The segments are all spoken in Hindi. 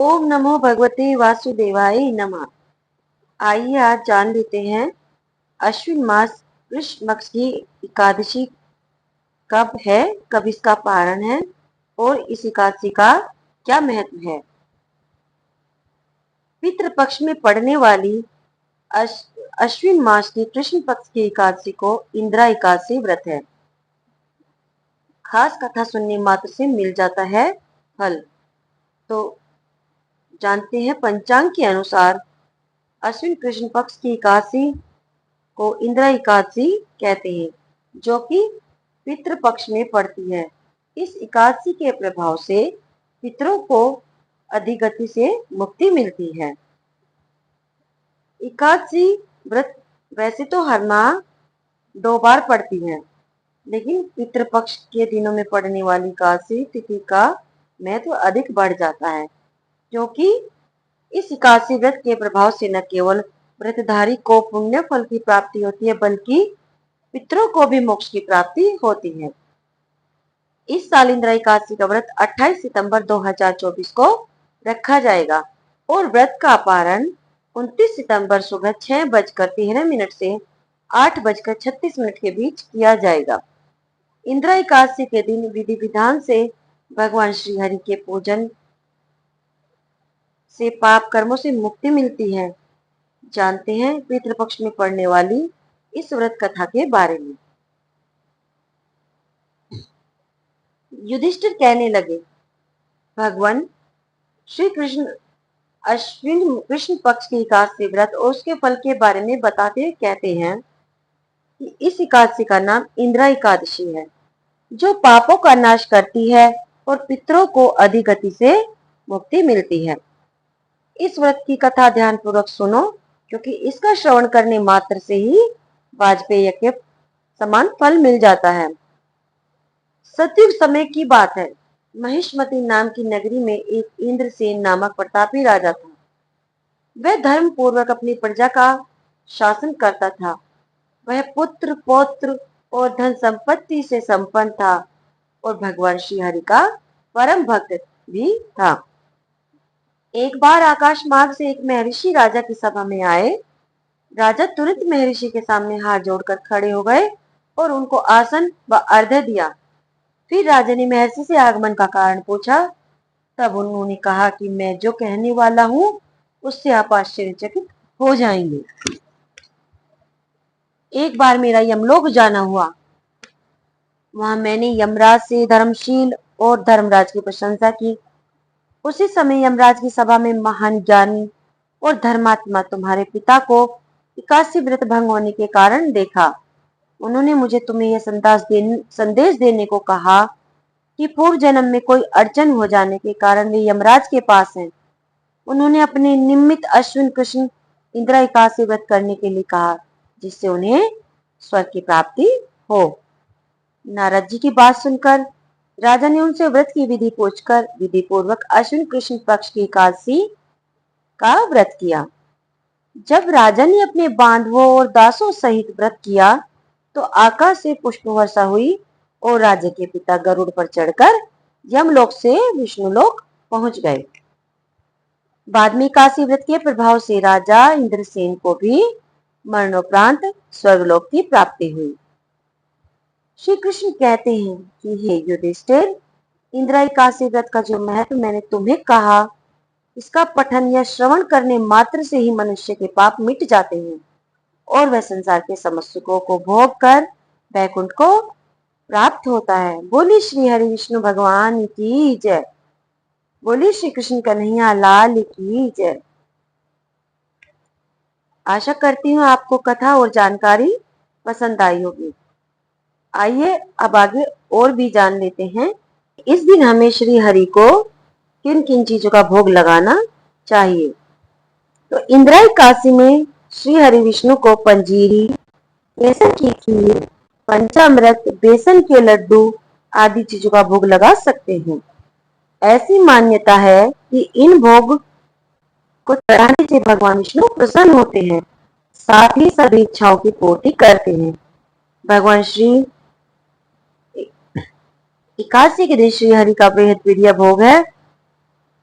ओम नमो भगवते वासुदेवाय नमः। आइए आज जान लेते हैं अश्विन मास कृष्ण पक्ष की एकादशी कब है, कब इसका पारण है और इस एकादशी का क्या महत्व है। पितृ पक्ष में पड़ने वाली अश्विन मास की कृष्ण पक्ष की एकादशी को इंदिरा एकादशी व्रत है। खास कथा सुनने मात्र से मिल जाता है फल। तो जानते हैं पंचांग के अनुसार अश्विन कृष्ण पक्ष की एकादशी को इंदिरा एकादशी कहते हैं, जो कि पितृ पक्ष में पड़ती है। इस एकादशी के प्रभाव से पितरों को अधिगति से मुक्ति मिलती है। एकादशी व्रत वैसे तो हर माह 2 बार पड़ती है, लेकिन पितृपक्ष के दिनों में पड़ने वाली एकादशी तिथि का महत्व अधिक बढ़ जाता है, क्योंकि इस एकादशी व्रत के प्रभाव से न केवल व्रतधारी को पुण्य फल की प्राप्ति होती है, बल्कि पितरों को भी मोक्ष की प्राप्ति होती है। इस साल इंदिरा एकादशी का व्रत 28 सितंबर 2024 को रखा जाएगा और व्रत का पारण 29 सितंबर सुबह 6:13 से 8:36 के बीच किया जाएगा। इंदिरा एकादशी के दिन विधि विधान से भगवान श्री हरि के पूजन से पाप कर्मों से मुक्ति मिलती है। जानते हैं पितृपक्ष में पड़ने वाली इस व्रत कथा के बारे में। युधिष्ठिर कहने लगे, भगवान श्री कृष्ण अश्विन कृष्ण पक्ष की एकादशी व्रत और उसके फल के बारे में बताते हुए कहते हैं कि इस एकादशी का नाम इंदिरा एकादशी है, जो पापों का नाश करती है और पितरों को अधिगति से मुक्ति मिलती है। इस व्रत की कथा ध्यान पूर्वक सुनो, क्योंकि इसका श्रवण करने मात्र से ही वाजपेय के समान फल मिल जाता है। सतयुग समय की बात है। महिष्मती नाम की नगरी में एक इंद्रसेन नामक प्रतापी राजा था। वह धर्म पूर्वक अपनी प्रजा का शासन करता था। वह पुत्र पौत्र और धन संपत्ति से संपन्न था और भगवान श्री हरि का परम भक्त भी था। एक बार आकाश मार्ग से एक महर्षि राजा की सभा में आए। राजा तुरंत महर्षि के सामने हाथ जोड़कर खड़े हो गए और उनको आसन व अर्घ्य दिया। फिर राजा ने महर्षि से आगमन का कारण पूछा। तब उन्होंने कहा कि मैं जो कहने वाला हूँ उससे आप आश्चर्यचकित हो जाएंगे। एक बार मेरा यमलोक जाना हुआ। वहां मैंने यमराज से धर्मशील और धर्मराज की प्रशंसा की। उसी समय यमराज की सभा में महान ज्ञानी और धर्मात्मा तुम्हारे पिता को एकादशी व्रत भंग होने के कारण देखा। उन्होंने मुझे तुम्हें यह संदेश देने को कहा कि पूर्व जन्म में कोई अड़चन हो जाने के कारण वे यमराज के पास हैं। उन्होंने अपने निमित्त अश्विन कृष्ण इंदिरा एकादशी व्रत करने के लिए कहा, जिससे उन्हें स्वर्ग की प्राप्ति हो। नारद जी की बात सुनकर राजा ने उनसे व्रत की विधि पूछकर विधि पूर्वक अश्विन कृष्ण पक्ष की एकादशी का व्रत किया। जब राजा ने अपने बांधवों और दासों सहित व्रत किया तो आकाश से पुष्प वर्षा हुई और राजा के पिता गरुड़ पर चढ़कर यमलोक से विष्णुलोक पहुंच गए। बाद में एकादशी व्रत के प्रभाव से राजा इंद्रसेन को भी मरणोपरांत स्वर्गलोक की प्राप्ति हुई। श्री कृष्ण कहते हैं कि हे युधिष्ठिर, इंदिरा एकादशी व्रत का जो महत्व मैंने तुम्हें कहा, इसका पठन या श्रवण करने मात्र से ही मनुष्य के पाप मिट जाते हैं और वह संसार के समस्त सुखों को भोग कर वैकुंठ को प्राप्त होता है। बोली श्री हरि विष्णु भगवान की जय। बोली श्री कृष्ण कन्हैया लाल की जय। आशा करती हूँ आपको कथा और जानकारी पसंद आई होगी। आइए अब आगे और भी जान लेते हैं। इस दिन हमें श्री हरि को किन किन चीजों का भोग लगाना चाहिए। तो इंदिरा एकादशी में श्री हरि विष्णु को पंजीरी, केसर की खीर, पंचामृत, बेसन के लड्डू आदि चीजों का भोग लगा सकते हैं। ऐसी मान्यता है कि इन भोग को चढ़ाने से भगवान विष्णु प्रसन्न होते हैं, साथ ही सभी इच्छाओं की पूर्ति करते हैं। भगवान श्री एकादशी के दिन श्री हरि का बेहद प्रिय भोग है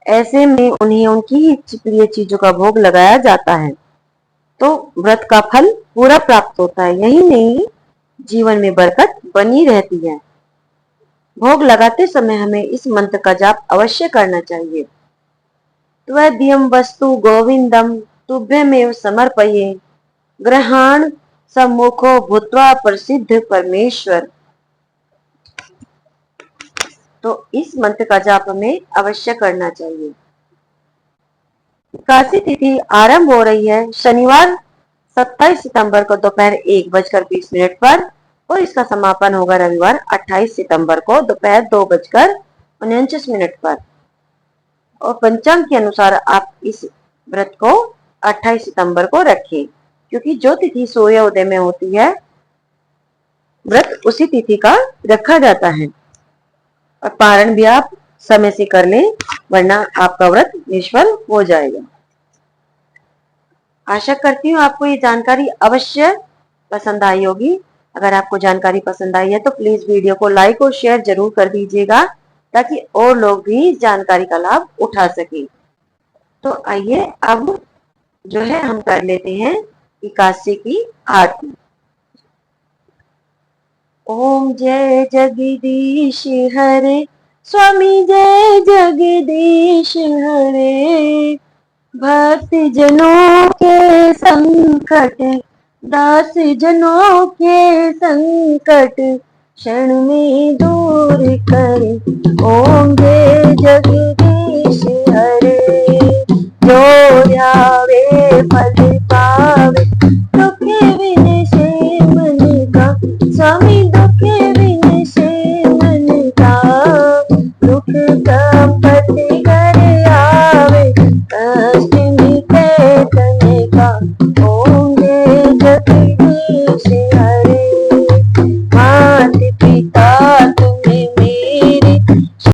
ऐसे में उन्हें उनकी ही प्रिय चीजों का भोग लगाया जाता है, तो व्रत का फल पूरा प्राप्त होता है। यही नहीं, जीवन में बरकत बनी रहती है। भोग लगाते समय हमें इस मंत्र का जाप अवश्य करना चाहिए। त्वदीयं वस्तु गोविंदम तुभ्यमेव समर्पये, ग्रहाण सम्मुखो भूत्वा प्रसिद्ध परमेश्वर। तो इस मंत्र का जाप हमें अवश्य करना चाहिए। एकादशी तिथि आरंभ हो रही है शनिवार 27 सितंबर को दोपहर 1:20 पर और इसका समापन होगा रविवार 28 सितंबर को दोपहर 2:49 पर। और पंचांग के अनुसार आप इस व्रत को 28 सितंबर को रखें, क्योंकि जो तिथि सूर्योदय में होती है व्रत उसी तिथि का रखा जाता है। और पारण भी आप समय से कर लें, वरना आपका व्रत निष्फल हो जाएगा। आशा करती हूँ आपको ये जानकारी अवश्य पसंद आई होगी। अगर आपको जानकारी पसंद आई है तो प्लीज वीडियो को लाइक और शेयर जरूर कर दीजिएगा, ताकि और लोग भी इस जानकारी का लाभ उठा सके। तो आइए अब जो है हम कर लेते हैं एकादशी की आरती। ओम जय जगदीश हरे, स्वामी जय जगदीश हरे। भक्त जनों के संकट, दास जनों के संकट, क्षण में दूर करे। ओम जय जगदीश हरे, जो आवे फल पावे, दुख विन से मन का, स्वामी दुख विन से मन का, दुख संपत्ति घर आवे, कष्ट मिटे तन का। ओम जय जगदीश